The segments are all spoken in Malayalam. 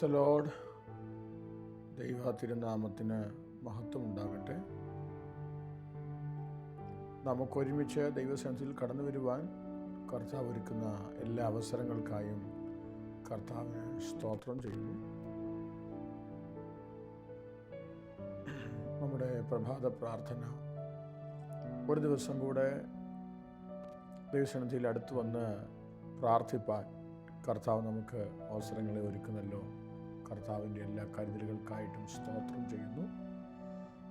The Lord. ദൈവ തിരുനാമത്തിന് മഹത്വം ഉണ്ടാകട്ടെ. നമുക്കൊരുമിച്ച് ദൈവസന്നിധിയിൽ കടന്നു വരുവാൻ കർത്താവ് ഒരുക്കുന്ന എല്ലാ അവസരങ്ങൾക്കായും കർത്താവിന് സ്തോത്രം ചെയ്യുന്നു. നമ്മുടെ പ്രഭാത പ്രാർത്ഥന ഒരു ദിവസം കൂടെ ദൈവസന്നിധിയിൽ അടുത്ത് വന്ന് പ്രാർത്ഥിപ്പാൻ കർത്താവ് നമുക്ക് അവസരങ്ങളെ ഒരുക്കുന്നല്ലോ. കർത്താവിൻ്റെ എല്ലാ കരുതലുകൾക്കായിട്ടും സ്തോത്രം ചെയ്യുന്നു.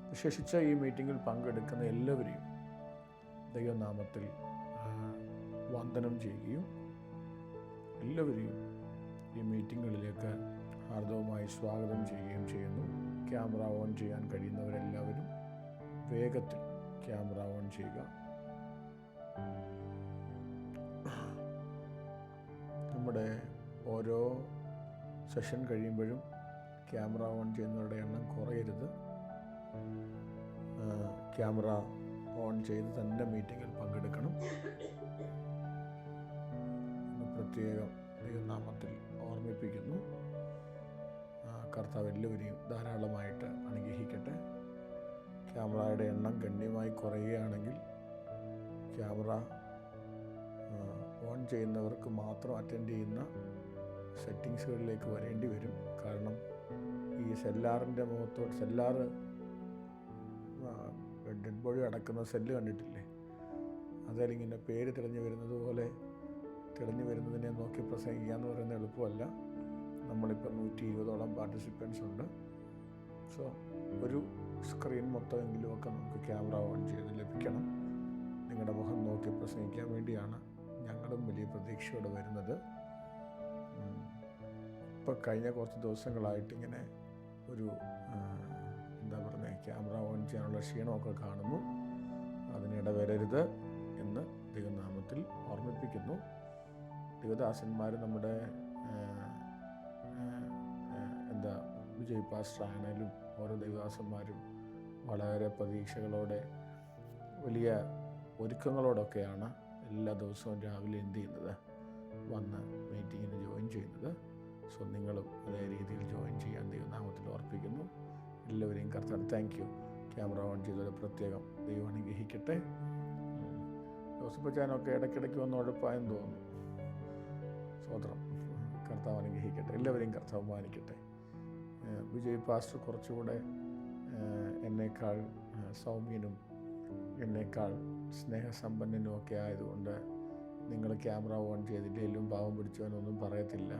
വിശേഷിച്ച ഈ മീറ്റിങ്ങിൽ പങ്കെടുക്കുന്ന എല്ലാവരെയും ദൈവനാമത്തിൽ വന്ദനം ചെയ്യുകയും എല്ലാവരെയും ഈ മീറ്റിങ്ങുകളിലേക്ക് ഹാർദവമായി സ്വാഗതം ചെയ്യുകയും ചെയ്യുന്നു. ക്യാമറ ഓൺ ചെയ്യാൻ കഴിയുന്നവരെല്ലാവരും വേഗത്തിൽ ക്യാമറ ഓൺ ചെയ്യുക. നമ്മുടെ ഓരോ സെഷൻ കഴിയുമ്പോഴും ക്യാമറ ഓൺ ചെയ്യുന്നവരുടെ എണ്ണം കുറയരുത്. ക്യാമറ ഓൺ ചെയ്ത് തന്നെ മീറ്റിങ്ങിൽ പങ്കെടുക്കണം എന്ന് പ്രത്യേകം ദൈവനാമത്തിൽ ഓർമ്മിപ്പിക്കുന്നു. കർത്താവ് എല്ലാവരെയും ധാരാളമായിട്ട് അനുഗ്രഹിക്കട്ടെ. ക്യാമറയുടെ എണ്ണം ഗണ്യമായി കുറയുകയാണെങ്കിൽ ക്യാമറ ഓൺ ചെയ്യുന്നവർക്ക് മാത്രം അറ്റൻഡ് ചെയ്യുന്ന സെറ്റിങ്സുകളിലേക്ക് വരേണ്ടി വരും. കാരണം ഈ സെല്ലാറിൻ്റെ സെല്ലാറ് ഡെഡ് ബോഡി അടക്കുന്ന സെല്ല് കണ്ടിട്ടില്ലേ? അതിലിങ്ങനെ പേര് തെളിഞ്ഞു വരുന്നത് പോലെ തെളിഞ്ഞു വരുന്നതിനെ നോക്കി പ്രസംഗിക്കുക എന്ന് പറയുന്നത് എളുപ്പമല്ല. നമ്മളിപ്പോൾ 120ഓളം പാർട്ടിസിപ്പൻസ് ഉണ്ട്. സോ ഒരു സ്ക്രീൻ മൊത്തമെങ്കിലും ഒക്കെ നമുക്ക് ക്യാമറ ഓൺ ചെയ്ത് ലഭിക്കണം. നിങ്ങളുടെ മുഖം നോക്കി പ്രസംഗിക്കാൻ വേണ്ടിയാണ് ഞങ്ങളും വലിയ പ്രതീക്ഷയോടെ വരുന്നത്. ഇപ്പോൾ കഴിഞ്ഞ കുറച്ച് ദിവസങ്ങളായിട്ടിങ്ങനെ ഒരു ക്യാമറ ഓൺ ചെയ്യാനുള്ള ക്ഷീണമൊക്കെ കാണുന്നു. അതിനിട വരരുത് എന്ന് ദൈവനാമത്തിൽ ഓർമ്മിപ്പിക്കുന്നു. ദൈവദാസന്മാർ നമ്മുടെ വിജയ് പാസ്റ്റർ ആണെങ്കിലും ഓരോ ദൈവദാസന്മാരും വളരെ പ്രതീക്ഷകളോടെ വലിയ ഒരുക്കങ്ങളോടൊക്കെയാണ് എല്ലാ ദിവസവും രാവിലെ എന്ത് ചെയ്യുന്നത്, വന്ന് മീറ്റിങ്ങിന് ജോയിൻ ചെയ്യുന്നത്. സോ നിങ്ങളും അതേ രീതിയിൽ ജോയിൻ ചെയ്യാൻ ദൈവനാമത്തിൽ ഓർപ്പിക്കുന്നു. എല്ലാവരെയും കർത്താവ് താങ്ക് യു. ക്യാമറ ഓൺ ചെയ്തത് പ്രത്യേകം ദൈവം അനുഗ്രഹിക്കട്ടെ. ജോസഫച്ചാനൊക്കെ ഇടയ്ക്കിടയ്ക്ക് വന്ന് ഉഴപ്പായെന്ന് തോന്നുന്നു. സ്വതന്ത്രം. കർത്താവ് അനുഗ്രഹിക്കട്ടെ. എല്ലാവരെയും കർത്താവ് മാനിക്കട്ടെ. വിജയ് പാസ്റ്റർ കുറച്ചുകൂടെ എന്നേക്കാൾ സൗമ്യനും എന്നേക്കാൾ സ്നേഹസമ്പന്നനും ഒക്കെ ആയതുകൊണ്ട് നിങ്ങൾ ക്യാമറ ഓൺ ചെയ്തില്ലെങ്കിലും പാവം പിടിച്ചവനൊന്നും പറയത്തില്ല.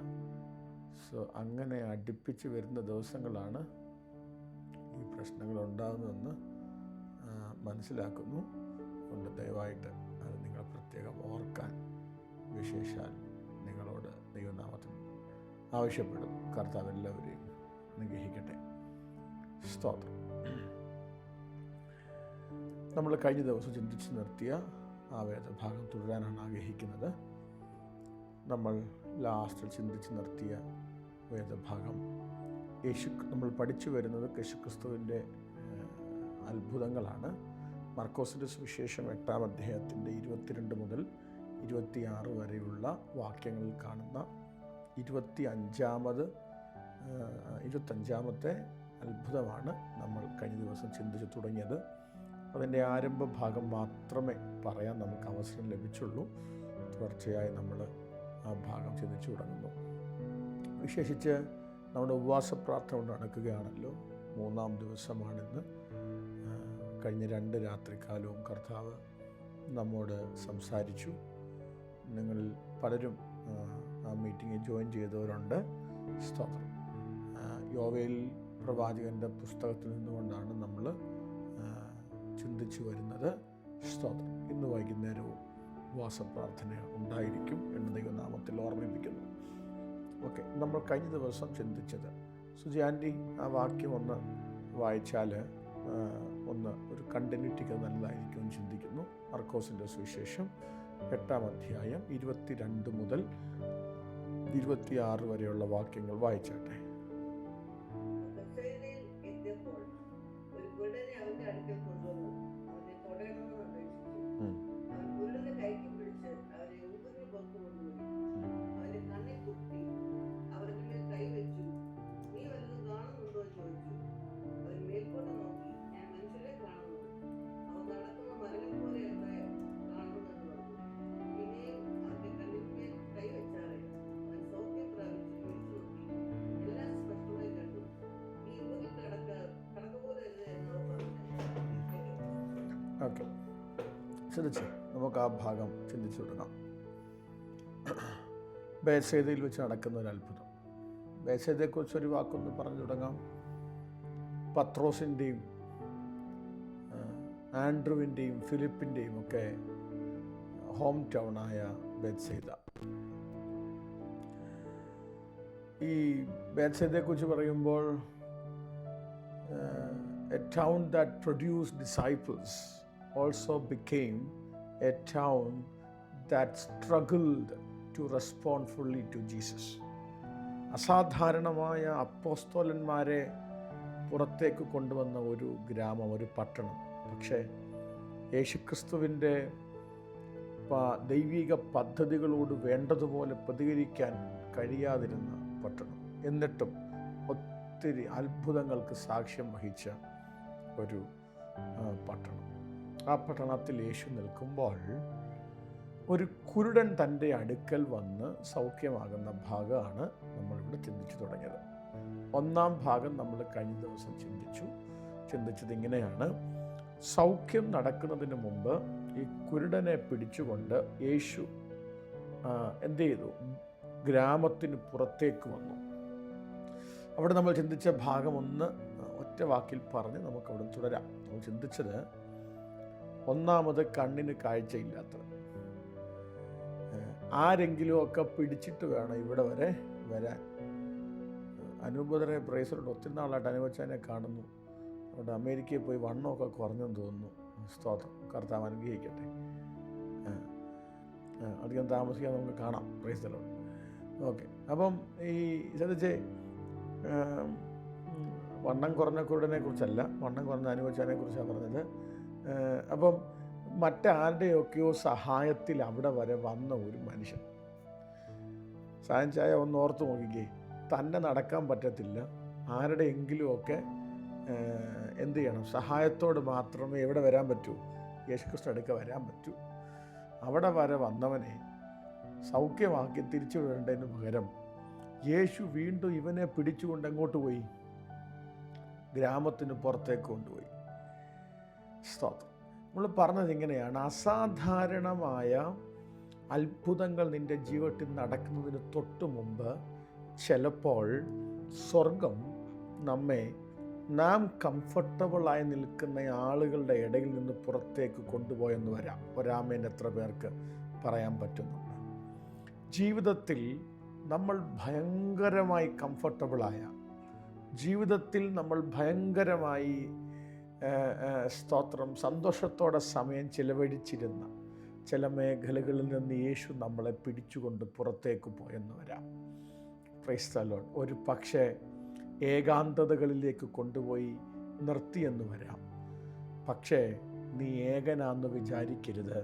സോ അങ്ങനെ അടുപ്പിച്ച് വരുന്ന ദിവസങ്ങളാണ് ഈ പ്രശ്നങ്ങൾ ഉണ്ടാകുന്നതെന്ന് മനസ്സിലാക്കുന്നു. കൊണ്ട് ദയവായിട്ട് അത് നിങ്ങൾ പ്രത്യേകം ഓർക്കാൻ വിശേഷാൽ നിങ്ങളോട് ദൈവനാമത്തിൽ ആവശ്യപ്പെടും. കർത്താവ് എല്ലാവരെയും അനുഗ്രഹിക്കട്ടെ. സ്തോത്രം. നമ്മൾ കഴിഞ്ഞ ദിവസം ചിന്തിച്ച് നിർത്തിയ ആ വേദഭാഗം തുടരാനാണ് ആഗ്രഹിക്കുന്നത്. നമ്മൾ ലാസ്റ്റ് ചിന്തിച്ച് നിർത്തിയ വേദഭാഗം നമ്മൾ പഠിച്ചു വരുന്നത് യേശുക്രിസ്തുവിൻ്റെ അത്ഭുതങ്ങളാണ്. മർക്കോസിൻ്റെ സുവിശേഷം 8-ാം അധ്യായത്തിൻ്റെ 22 മുതൽ 26 വരെയുള്ള വാക്യങ്ങളിൽ കാണുന്ന 25-ാമത്തെ അത്ഭുതമാണ് നമ്മൾ കഴിഞ്ഞ ദിവസം ചിന്തിച്ച് തുടങ്ങിയത്. അതിൻ്റെ ആരംഭ ഭാഗം മാത്രമേ പറയാൻ നമുക്ക് അവസരം ലഭിച്ചുള്ളൂ. തുടർച്ചയായി നമ്മൾ ആ ഭാഗം ചിന്തിച്ചു തുടങ്ങുന്നു. വിശേഷിച്ച് നമ്മുടെ ഉപവാസ പ്രാർത്ഥന കൊണ്ട് നടക്കുകയാണല്ലോ. 3-ാം ദിവസമാണിന്ന്. കഴിഞ്ഞ 2 രാത്രികാലവും കർത്താവ് നമ്മോട് സംസാരിച്ചു. നിങ്ങളിൽ പലരും ആ മീറ്റിങ്ങിൽ ജോയിൻ ചെയ്തവരുണ്ട്. സ്തോത്രം. യോവേൽ പ്രവാചകൻ്റെ പുസ്തകത്തിൽ നിന്നുകൊണ്ടാണ് നമ്മൾ ചിന്തിച്ചു വരുന്നത്. സ്തോത്രം. ഇന്ന് വൈകുന്നേരവും ഉപവാസ പ്രാർത്ഥന ഉണ്ടായിരിക്കും എന്ന് ദൈവനാമത്തിൽ ഓർമ്മിപ്പിക്കുന്നു. ഓക്കെ, നമ്മൾ കഴിഞ്ഞ ദിവസം ചിന്തിച്ചത് സുജി ആൻറ്റി ആ വാക്യം ഒന്ന് വായിച്ചാൽ ഒരു കണ്ടിന്യൂറ്റിക്ക് നല്ലതായിരിക്കും എന്ന് ചിന്തിക്കുന്നു. മർക്കോസിൻ്റെ സുവിശേഷം 8-ാം അധ്യായം 22 മുതൽ 26 വരെയുള്ള വാക്യങ്ങൾ വായിച്ചാട്ടെ. ശ്രദ്ധിച്ച് നമുക്ക് ആ ഭാഗം ചിന്തിച്ചു തുടങ്ങാം. ബേത്സേദയിൽ വെച്ച് നടക്കുന്ന ഒരു അത്ഭുതം. ബേത്സേദയെക്കുറിച്ച് ഒരു വാക്കൊന്ന് പറഞ്ഞു തുടങ്ങാം. പത്രോസിൻ്റെയും ആൻഡ്രുവിൻ്റെയും ഫിലിപ്പിൻ്റെയും ഒക്കെ ഹോം ടൗണായ ബേത്സേദ. ഈ ബേത്സേദയെക്കുറിച്ച് പറയുമ്പോൾ a town that produced disciples also became a town that struggled to respond fully to Jesus. അസാധാരണമായ അപ്പോസ്തലന്മാരെ പുറത്തേക്ക് കൊണ്ടുവന്ന ഒരു ഗ്രാമം, ഒരു പട്ടണം. പക്ഷേ യേശുക്രിസ്തുവിൻ്റെ ദൈവിക പദ്ധതികളോട് വേണ്ടതുപോലെ പ്രതികരിക്കാൻ കഴിയാതിരുന്ന പട്ടണം. എന്നിട്ടും ഒത്തിരി അത്ഭുതങ്ങൾക്ക് സാക്ഷ്യം വഹിച്ച ഒരു പട്ടണം. ആ പട്ടണത്തിൽ യേശു നിൽക്കുമ്പോൾ ഒരു കുരുടൻ തൻ്റെ അടുക്കൽ വന്ന് സൗഖ്യമാകുന്ന ഭാഗമാണ് നമ്മളിവിടെ ചിന്തിച്ചു തുടങ്ങിയത്. ഒന്നാം ഭാഗം നമ്മൾ കഴിഞ്ഞ ദിവസം ചിന്തിച്ചത് ഇങ്ങനെയാണ്. സൗഖ്യം നടക്കുന്നതിന് മുമ്പ് ഈ കുരുടനെ പിടിച്ചുകൊണ്ട് യേശു എന്ത് ചെയ്തു? ഗ്രാമത്തിന് പുറത്തേക്ക് വന്നു. അവിടെ നമ്മൾ ചിന്തിച്ച ഭാഗം ഒന്ന് ഒറ്റ വാക്കിൽ പറഞ്ഞ് നമുക്കവിടെ തുടരാം. നമ്മൾ ചിന്തിച്ചത്, ഒന്നാമത് കണ്ണിന് കാഴ്ചയില്ലാത്തത്. ആരെങ്കിലുമൊക്കെ പിടിച്ചിട്ട് വേണം ഇവിടെ വരെ വരാൻ. അനുബദരെ പ്രൈസറോട് ഒത്തിരി നാളായിട്ട് അനുവച്ചാനെ കാണുന്നു. അവിടെ അമേരിക്കയിൽ പോയി വണ്ണമൊക്കെ കുറഞ്ഞെന്ന് തോന്നുന്നു. സ്തോത്രം, കർത്താവ് അനുഗ്രഹിക്കട്ടെ. അധികം താമസിക്കാൻ നമുക്ക് കാണാം. പ്രൈസറോട് ഓക്കെ. അപ്പം ഈ ശ്രദ്ധിച്ചേ, വണ്ണം കുറഞ്ഞ കുരുടനെ കുറിച്ചല്ല, വണ്ണം കുറഞ്ഞ അനുവച്ചാനെ കുറിച്ചാണ് പറഞ്ഞത്. അപ്പം മറ്റാരുടെയൊക്കെയോ സഹായത്തിൽ അവിടെ വരെ വന്ന ഒരു മനുഷ്യൻ. സായഞ്ചായ ഒന്ന് ഓർത്ത് നോക്കിക്കേ, തന്നെ നടക്കാൻ പറ്റത്തില്ല, ആരുടെയെങ്കിലുമൊക്കെ എന്ത് ചെയ്യണം? സഹായത്തോട് മാത്രമേ എവിടെ വരാൻ പറ്റൂ? യേശുക്രിസ്തു അടുക്ക വരാൻ പറ്റൂ. അവിടെ വരെ വന്നവനെ സൗഖ്യമാക്കി തിരിച്ചു വിടേണ്ടതിന് പകരം യേശു വീണ്ടും ഇവനെ പിടിച്ചുകൊണ്ട് എങ്ങോട്ട് പോയി? ഗ്രാമത്തിന് പുറത്തേക്ക് കൊണ്ടുപോയി. സ്തോത്രം. നമ്മൾ പറഞ്ഞത് ഇങ്ങനെയാണ്, അസാധാരണമായ അത്ഭുതങ്ങൾ നിൻ്റെ ജീവിതത്തിൽ നടക്കുന്നതിന് തൊട്ട് മുമ്പ് ചിലപ്പോൾ സ്വർഗം നമ്മെ നാം കംഫർട്ടബിളായി നിൽക്കുന്ന ആളുകളുടെ ഇടയിൽ നിന്ന് പുറത്തേക്ക് കൊണ്ടുപോയെന്ന് വരാം. ഒരാമേൻ എത്ര പേർക്ക് പറയാൻ പറ്റുന്നുണ്ട്? ജീവിതത്തിൽ നമ്മൾ ഭയങ്കരമായി കംഫർട്ടബിളായ, ജീവിതത്തിൽ നമ്മൾ ഭയങ്കരമായി സ്തോത്രം സന്തോഷത്തോടെ സമയം ചിലവഴിച്ചിരുന്ന ചില മേഖലകളിൽ നിന്ന് യേശു നമ്മളെ പിടിച്ചുകൊണ്ട് പുറത്തേക്ക് പോയെന്ന് വരാം. Praise the Lord. ഒരു പക്ഷേ ഏകാന്തതകളിലേക്ക് കൊണ്ടുപോയി നിർത്തിയെന്ന് വരാം. പക്ഷേ നീ ഏകനാന്ന് വിചാരിക്കരുത്.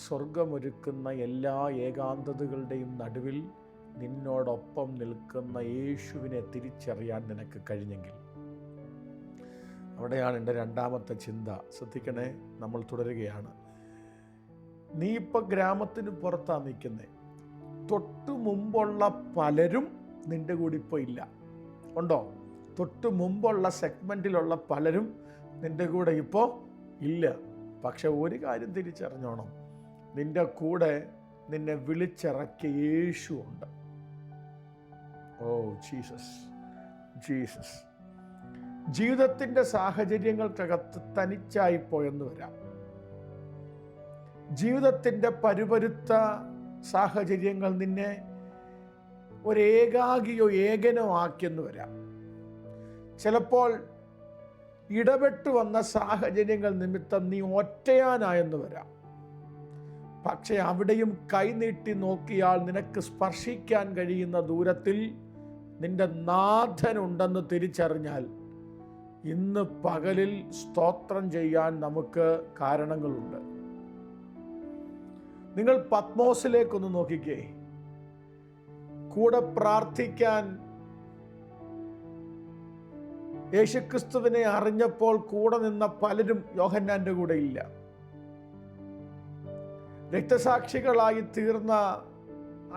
സ്വർഗമൊരുക്കുന്ന എല്ലാ ഏകാന്തതകളുടെയും നടുവിൽ നിന്നോടൊപ്പം നിൽക്കുന്ന യേശുവിനെ തിരിച്ചറിയാൻ നിനക്ക് കഴിഞ്ഞെങ്കിൽ, അവിടെയാണ് എൻ്റെ രണ്ടാമത്തെ ചിന്ത. ശ്രദ്ധിക്കണേ, നമ്മൾ തുടരുകയാണ്. നീ ഇപ്പം ഗ്രാമത്തിന് പുറത്താണ് നിൽക്കുന്നത്. തൊട്ടു മുമ്പുള്ള പലരും നിൻ്റെ കൂടെ ഇപ്പോൾ ഇല്ല. ഉണ്ടോ? തൊട്ടു മുമ്പുള്ള സെഗ്മെൻറ്റിലുള്ള പലരും നിൻ്റെ കൂടെ ഇപ്പോൾ ഇല്ല. പക്ഷെ ഒരു കാര്യം തിരിച്ചറിഞ്ഞോണം, നിൻ്റെ കൂടെ നിന്നെ വിളിച്ചിറക്കിയ യേശു ഉണ്ട്. Oh Jesus, Jesus. ജീവിതത്തിൻ്റെ സാഹചര്യങ്ങൾക്കകത്ത് തനിച്ചായിപ്പോയെന്ന് വരാം. ജീവിതത്തിൻ്റെ പരുപരുത്ത സാഹചര്യങ്ങൾ നിന്നെ ഒരേകാകിയോ ഏകനോ ആക്കിയെന്ന് വരാം. ചിലപ്പോൾ ഇടപെട്ടു വന്ന സാഹചര്യങ്ങൾ നിമിത്തം നീ ഒറ്റയാനായെന്ന് വരാം. പക്ഷെ അവിടെയും കൈനീട്ടി നോക്കിയാൽ നിനക്ക് സ്പർശിക്കാൻ കഴിയുന്ന ദൂരത്തിൽ നിന്റെ നാഥനുണ്ടെന്ന് തിരിച്ചറിഞ്ഞാൽ ഇന്ന് പകലിൽ സ്തോത്രം ചെയ്യാൻ നമുക്ക് കാരണങ്ങളുണ്ട്. നിങ്ങൾ പത്മോസിലേക്കൊന്ന് നോക്കിക്കേ. കൂടെ പ്രാർത്ഥിക്കാൻ യേശുക്രിസ്തുവിനെ അറിഞ്ഞപ്പോൾ കൂടെ നിന്ന പലരും യോഹന്നാന്റെ കൂടെ ഇല്ല. രക്തസാക്ഷികളായി തീർന്ന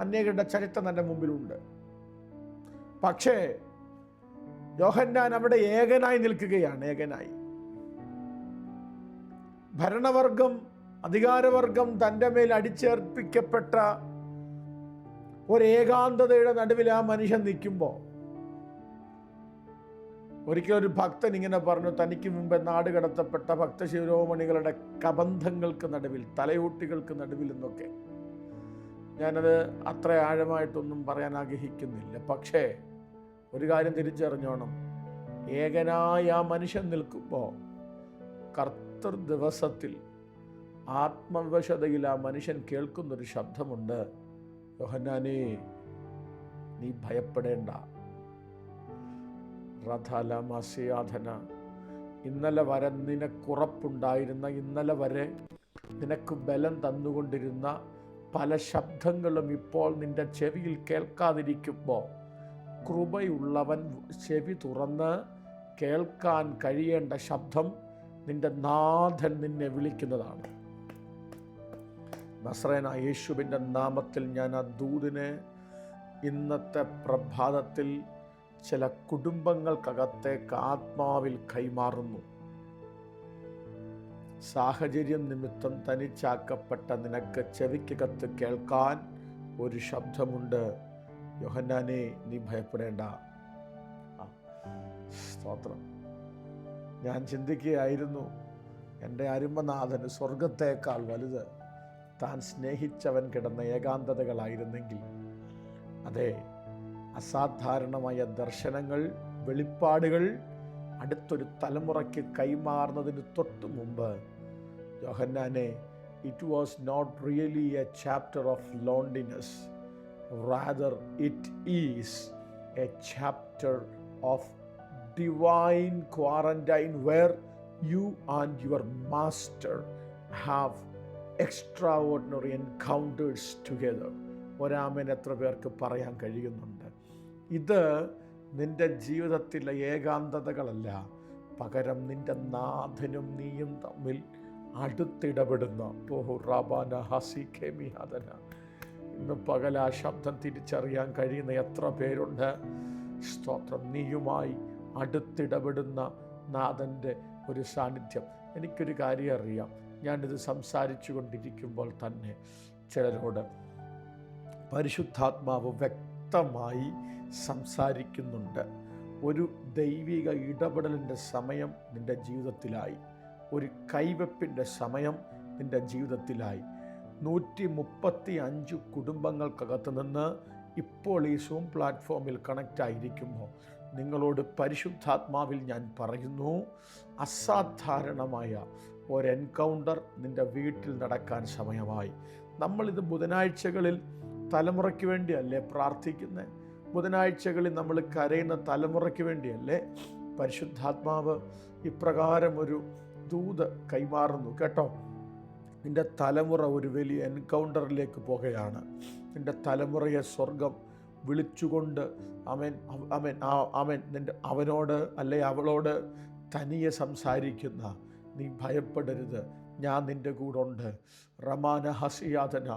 അനേകരുടെ ചരിത്രം എൻ്റെ മുമ്പിലുണ്ട്. പക്ഷേ യോഹന്നാൻ അവിടെ ഏകനായി നിൽക്കുകയാണ്. ഏകനായി. ഭരണവർഗം അധികാരവർഗം തൻ്റെ മേൽ അടിച്ചേൽപ്പിക്കപ്പെട്ട ഒരേകാന്തതയുടെ നടുവിൽ ആ മനുഷ്യൻ നിൽക്കുമ്പോൾ ഒരിക്കലൊരു ഭക്തൻ ഇങ്ങനെ പറഞ്ഞു, തനിക്ക് മുമ്പ് നാട് കടത്തപ്പെട്ട ഭക്തശിരോമണികളുടെ കബന്ധങ്ങൾക്ക് നടുവിൽ, തലയൂട്ടികൾക്ക് നടുവിൽ എന്നൊക്കെ. ഞാനത് അത്ര ആഴമായിട്ടൊന്നും പറയാൻ ആഗ്രഹിക്കുന്നില്ല. പക്ഷേ ഒരു കാര്യം തിരിച്ചറിഞ്ഞോണം, ഏകനായ ആ മനുഷ്യൻ നിൽക്കുമ്പോൾ കർത്തൃ ദിവസത്തിൽ ആത്മവശതയിൽ ആ മനുഷ്യൻ കേൾക്കുന്നൊരു ശബ്ദമുണ്ട്, യോഹന്നാനേ, നീ ഭയപ്പെടേണ്ട. റഥലമസ്യാധന, ഇന്നലെ വരെ നിനക്കുറപ്പുണ്ടായിരുന്ന, ഇന്നലെ വരെ നിനക്ക് ബലം തന്നുകൊണ്ടിരുന്ന പല ശബ്ദങ്ങളും ഇപ്പോൾ നിന്റെ ചെവിയിൽ കേൾക്കാതിരിക്കുമ്പോൾ കൃപയുള്ളവൻ ചെവി തുറന്ന് കേൾക്കാൻ കഴിയേണ്ട ശബ്ദം നിന്റെ നാഥൻ നിന്നെ വിളിക്കുന്നതാണ്. നസ്രയനായ യേശുവിൻ്റെ നാമത്തിൽ ഞാൻ ആ ദൂതിനെ ഇന്നത്തെ പ്രഭാതത്തിൽ ചില കുടുംബങ്ങൾക്കകത്തേക്ക് ആത്മാവിൽ കൈമാറുന്നു. സാഹചര്യം നിമിത്തം തനിച്ചാക്കപ്പെട്ട നിനക്ക് ചെവിക്കകത്ത് കേൾക്കാൻ ഒരു ശബ്ദമുണ്ട്, യോഹന്നാനേ, നീ ഭയപ്പെടേണ്ട. സ്തോത്രം. ഞാൻ ചിന്തിക്കുകയായിരുന്നു, എൻ്റെ അരുമനാഥന് സ്വർഗത്തേക്കാൾ വലുത് താൻ സ്നേഹിച്ചവൻ കിടന്ന ഏകാന്തതകളായിരുന്നെങ്കിൽ. അതെ, അസാധാരണമായ ദർശനങ്ങൾ, വെളിപ്പാടുകൾ അടുത്തൊരു തലമുറയ്ക്ക് കൈമാറുന്നതിന് തൊട്ട് മുമ്പ്, യോഹന്നാനെ, it was not really a chapter of loneliness, rather it is a chapter of divine quarantine where you and your master have extraordinary encounters together. ഒരാമൻ എത്ര പേർക്ക് പറയാൻ കഴിയുന്നുണ്ട്? ഇത് നിന്റെ ജീവിതത്തിലെ ഏകാന്തതകളല്ല, പകരം നിന്റെ നാഥനും നീയും തമ്മിൽ അടുത്തിടപെടുന്ന ഇന്ന് പകൽ ആ ശബ്ദം തിരിച്ചറിയാൻ കഴിയുന്ന എത്ര പേരുണ്ട്? സ്തോത്രം. നീയുമായി അടുത്തിടപെടുന്ന നാഥൻ്റെ ഒരു സാന്നിധ്യം. എനിക്കൊരു കാര്യം അറിയാം, ഞാനിത് സംസാരിച്ചു കൊണ്ടിരിക്കുമ്പോൾ തന്നെ ചിലരോട് പരിശുദ്ധാത്മാവ് വ്യക്തമായി സംസാരിക്കുന്നുണ്ട്. ഒരു ദൈവിക ഇടപെടലിൻ്റെ സമയം നിൻ്റെ ജീവിതത്തിലായി, ഒരു കൈവെപ്പിൻ്റെ സമയം നിൻ്റെ ജീവിതത്തിലായി. 135 കുടുംബങ്ങൾക്കകത്ത് നിന്ന് ഇപ്പോൾ ഈ സൂം പ്ലാറ്റ്ഫോമിൽ കണക്റ്റ് ആയിരിക്കുമ്പോൾ നിങ്ങളോട് പരിശുദ്ധാത്മാവിൽ ഞാൻ പറയുന്നു, അസാധാരണമായ ഒരു എൻകൗണ്ടർ നിൻ്റെ വീട്ടിൽ നടക്കാൻ സമയമായി. നമ്മളിത് ബുധനാഴ്ചകളിൽ തലമുറയ്ക്ക് വേണ്ടിയല്ലേ പ്രാർത്ഥിക്കുന്നത്? ബുധനാഴ്ചകളിൽ നമ്മൾ കരയുന്ന തലമുറയ്ക്ക് വേണ്ടിയല്ലേ? പരിശുദ്ധാത്മാവ് ഇപ്രകാരം ഒരു ദൂത് കൈമാറുന്നു കേട്ടോ. നിൻ്റെ തലമുറ ഒരു വലിയ എൻകൗണ്ടറിലേക്ക് പോകുകയാണ്. നിൻ്റെ തലമുറയെ സ്വർഗം വിളിച്ചുകൊണ്ട് അവനോട് അല്ലെ അവളോട് തനിയെ സംസാരിക്കുന്ന, നീ ഭയപ്പെടരുത്, ഞാൻ നിൻ്റെ കൂടെ ഉണ്ട്. റമാന ഹസിയാതന,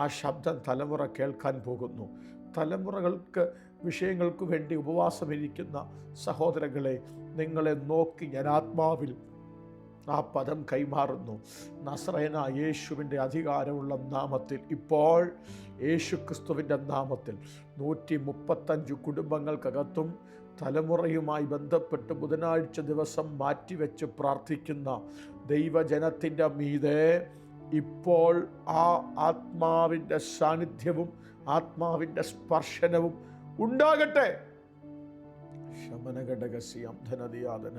ആ ശബ്ദം തലമുറ കേൾക്കാൻ പോകുന്നു. തലമുറകൾക്ക് വിഷയങ്ങൾക്ക് വേണ്ടി ഉപവാസമിരിക്കുന്ന സഹോദരങ്ങളെ, നിങ്ങളെ നോക്കി ഞാൻ ആത്മാവിൽ ആ പദം കൈമാറുന്നു. നസ്രയനായ യേശുവിൻ്റെ അധികാരമുള്ള നാമത്തിൽ, ഇപ്പോൾ യേശു ക്രിസ്തുവിൻ്റെ നാമത്തിൽ 135 കുടുംബങ്ങൾക്കകത്തും തലമുറയുമായി ബന്ധപ്പെട്ട് ബുധനാഴ്ച ദിവസം മാറ്റിവെച്ച് പ്രാർത്ഥിക്കുന്ന ദൈവജനത്തിൻ്റെ മീതെ ഇപ്പോൾ ആ ആത്മാവിൻ്റെ സാന്നിധ്യവും ആത്മാവിൻ്റെ സ്പർശനവും ഉണ്ടാകട്ടെ. ശമനഘടകസ്യം ധനദിയാതന.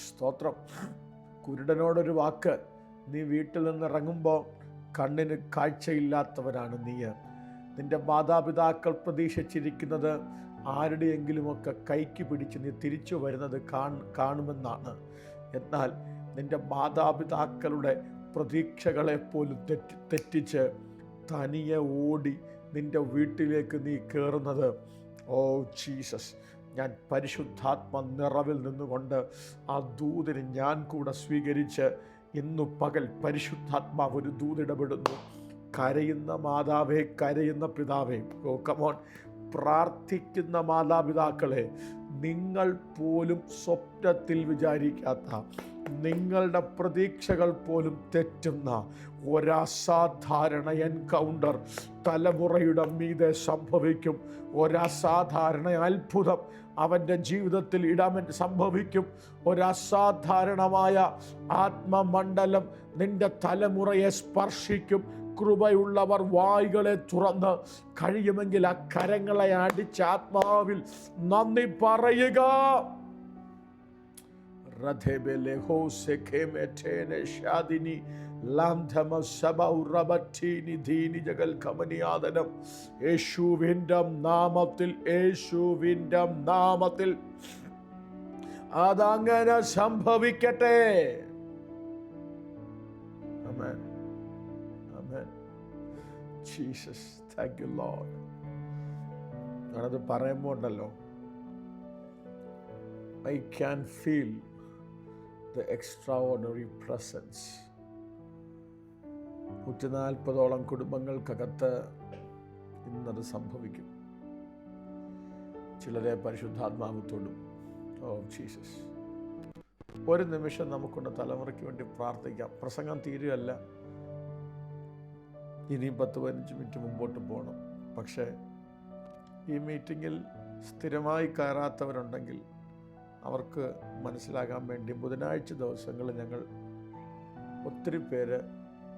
സ്തോത്രം. കുരുടനോടൊരു വാക്ക്, നീ വീട്ടിൽ നിന്ന് ഇറങ്ങുമ്പോൾ കണ്ണിന് കാഴ്ചയില്ലാത്തവനാണ് നീ. നിന്റെ മാതാപിതാക്കൾ പ്രതീക്ഷിച്ചിരിക്കുന്നത് ആരുടെയെങ്കിലുമൊക്കെ കൈക്ക് പിടിച്ച് നീ തിരിച്ചു വരുന്നത് കാണുമെന്നാണ്. എന്നാൽ നിന്റെ മാതാപിതാക്കളുടെ പ്രതീക്ഷകളെ പോലും തെറ്റിച്ച് തനിയെ ഓടി നിന്റെ വീട്ടിലേക്ക് നീ കയറുന്നത്, ഓ ജീസസ്, ഞാൻ പരിശുദ്ധാത്മ നിറവിൽ നിന്നുകൊണ്ട് ആ ദൂതിനെ ഞാൻ കൂടെ സ്വീകരിച്ച് ഇന്നു പകൽ പരിശുദ്ധാത്മാവ് ഒരു ദൂതിടപെടുന്നു. കരയുന്ന മാതാവേ, കരയുന്ന പിതാവേ, ഓ കമോൺ, പ്രാർത്ഥിക്കുന്ന മാതാപിതാക്കളെ, നിങ്ങൾ പോലും സ്വപ്നത്തിൽ വിചാരിക്കാത്ത, നിങ്ങളുടെ പ്രതീക്ഷകൾ പോലും തെറ്റുന്ന ഒരസാധാരണ എൻകൗണ്ടർ തലമുറയുടെ മീതെ സംഭവിക്കും. ഒരസാധാരണ അത്ഭുതം അവൻ്റെ ജീവിതത്തിൽ സംഭവിക്കും. ഒരസാധാരണമായ ആത്മമണ്ഡലം നിന്റെ തലമുറയെ സ്പർശിക്കും. കൃപയുള്ളവർ വായ്കളെ തുറന്ന് കഴിയുമെങ്കിൽ ആ കരങ്ങളെ അടിച്ച് ആത്മാവിൽ നന്ദി പറയുക. യേശുവിൻ്റെ നാമത്തിൽ, യേശുവിൻ്റെ നാമത്തിൽ അതങ്ങനെ സംഭവിക്കട്ടെ. ആമേൻ, ആമേൻ. Jesus, thank you Lord. ഞാനത് പറയുമ്പോൾ ഉണ്ടല്ലോ, I can feel the extraordinary presence. 140ഓളം കുടുംബങ്ങൾക്കകത്ത് ഇന്നത് സംഭവിക്കും. ചിലരെ പരിശുദ്ധാത്മാവത്തോടും. ഓ ജീസസ്, ഒരു നിമിഷം നമുക്കുണ്ട് തലമുറയ്ക്ക് വേണ്ടി പ്രാർത്ഥിക്കാം. പ്രസംഗം തീരുകയല്ല, ഇനിയും 10-15 മിനിറ്റ് മുമ്പോട്ട് പോകണം. പക്ഷേ ഈ മീറ്റിങ്ങിൽ സ്ഥിരമായി കയറാത്തവരുണ്ടെങ്കിൽ അവർക്ക് മനസ്സിലാകാൻ വേണ്ടി ബുധനാഴ്ച ദിവസങ്ങളിൽ ഞങ്ങൾ ഒത്തിരി പേര്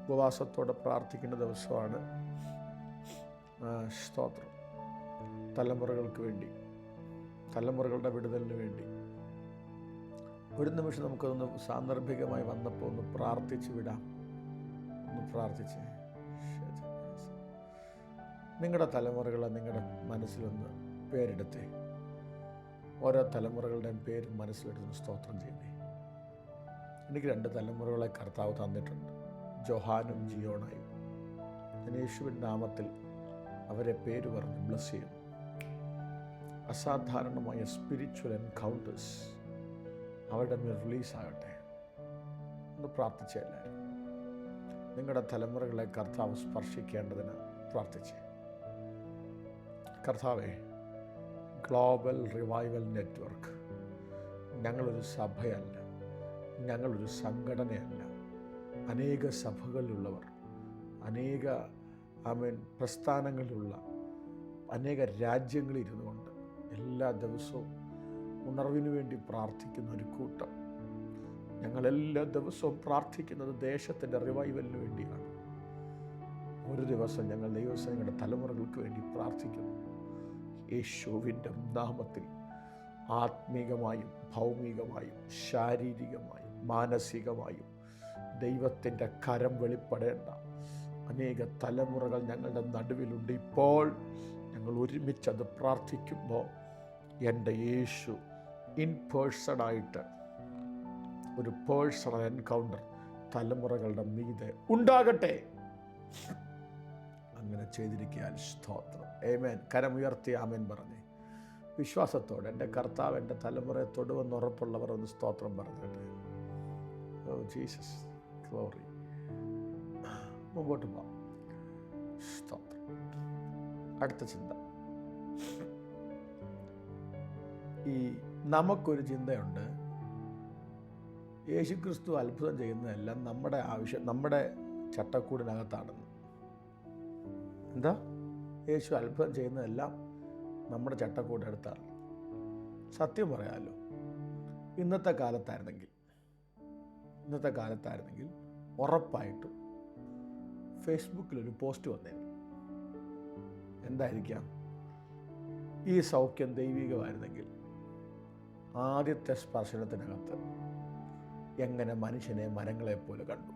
ഉപവാസത്തോടെ പ്രാർത്ഥിക്കുന്ന ദിവസമാണ്. സ്തോത്രം. തലമുറകൾക്ക് വേണ്ടി, തലമുറകളുടെ വിടുതലിന് വേണ്ടി. ഒരു നിമിഷം നമുക്കതൊന്ന് സാന്ദർഭികമായി വന്നപ്പോൾ ഒന്ന് പ്രാർത്ഥിച്ച് വിടാം. ഒന്ന് പ്രാർത്ഥിച്ച് നിങ്ങളുടെ തലമുറകളെ നിങ്ങളുടെ മനസ്സിലൊന്ന് പേരെടുത്തേ. ഓരോ തലമുറകളുടെയും പേര് മനസ്സിലെടുത്ത് സ്തോത്രം ചെയ്യുന്നേ. എനിക്ക് 2 തലമുറകളെ കർത്താവ് തന്നിട്ടുണ്ട്, ജോഹാനും ജിയോണയും. ഞാൻ യേശുവിൻ നാമത്തിൽ അവരെ പേര് പറഞ്ഞ് ബ്ലസ് ചെയ്യുന്നു. അസാധാരണമായ സ്പിരിച്വൽ എൻകൗണ്ടേഴ്സ് അവരുടെ മേൽ റിലീസാകട്ടെ. ഒന്ന് പ്രാർത്ഥിച്ചേ എല്ലാവരും. നിങ്ങളുടെ തലമുറകളെ കർത്താവ് സ്പർശിക്കേണ്ടതിന് പ്രാർത്ഥിച്ചേ. കർത്താവേ, ഗ്ലോബൽ റിവൈവൽ നെറ്റ്വർക്ക് ഞങ്ങളൊരു സഭയല്ല, ഞങ്ങളൊരു സംഘടനയല്ല. അനേക സഭകളിലുള്ളവർ, അനേക പ്രസ്ഥാനങ്ങളിലുള്ള, അനേക രാജ്യങ്ങളിലിരുന്നു കൊണ്ട് എല്ലാ ദിവസവും ഉണർവിന് വേണ്ടി പ്രാർത്ഥിക്കുന്ന ഒരു കൂട്ടം. ഞങ്ങളെല്ലാ ദിവസവും പ്രാർത്ഥിക്കുന്നത് ദേശത്തിൻ്റെ റിവൈവലിന് വേണ്ടിയാണ്. ഒരു ദിവസം ഞങ്ങൾ ദൈവസേനയുടെ തലമുറകൾക്ക് വേണ്ടി പ്രാർത്ഥിക്കുന്നു. യേശുവിൻ്റെ നാമത്തിൽ ആത്മീകമായും ഭൗമികമായും ശാരീരികമായും മാനസികമായും ദൈവത്തിൻ്റെ കരം വെളിപ്പെടേണ്ട അനേക തലമുറകൾ ഞങ്ങളുടെ നടുവിലുണ്ട്. ഇപ്പോൾ ഞങ്ങൾ ഒരുമിച്ചത് പ്രാർത്ഥിക്കുമ്പോൾ എൻ്റെ യേശു ഇൻ പേഴ്സണായിട്ട് ഒരു പേഴ്സണൽ എൻകൗണ്ടർ തലമുറകളുടെ മീതെ ഉണ്ടാകട്ടെ. അങ്ങനെ ചെയ്തിരിക്കാൻ സ്തോത്രം. ആമേൻ. കരമുയർത്തി ആമേൻ പറഞ്ഞേ. വിശ്വാസത്തോടെ എൻ്റെ കർത്താവ് എൻ്റെ തലമുറയെ തൊടുവെന്ന് ഉറപ്പുള്ളവർ ഒന്ന് സ്തോത്രം പറഞ്ഞിട്ട്. Oh Jesus, glory. മുമ്പോട്ട് പോകാം. സ്തോത്രം. അടുത്ത ചിന്ത. ഈ നമുക്കൊരു ചിന്തയുണ്ട്, യേശുക്രിസ്തു അത്ഭുതം ചെയ്യുന്നതെല്ലാം നമ്മുടെ ആവശ്യം, നമ്മുടെ ചട്ടക്കൂടിനകത്താണെന്ന്. എന്താ? യേശു അത്ഭുതം ചെയ്യുന്നതെല്ലാം നമ്മുടെ ചട്ടക്കൂടിനടുത്താണ്. സത്യം പറയാമല്ലോ, ഇന്നത്തെ കാലത്തായിരുന്നെങ്കിൽ ഉറപ്പായിട്ടും ഫേസ്ബുക്കിലൊരു പോസ്റ്റ് വന്നേനെ. എന്തായിരിക്കാം? ഈ സൗഖ്യം ദൈവികമായിരുന്നെങ്കിൽ ആദ്യത്തെ സ്പർശനത്തിനകത്ത് എങ്ങനെ മനുഷ്യനെ മരങ്ങളെപ്പോലെ കണ്ടു.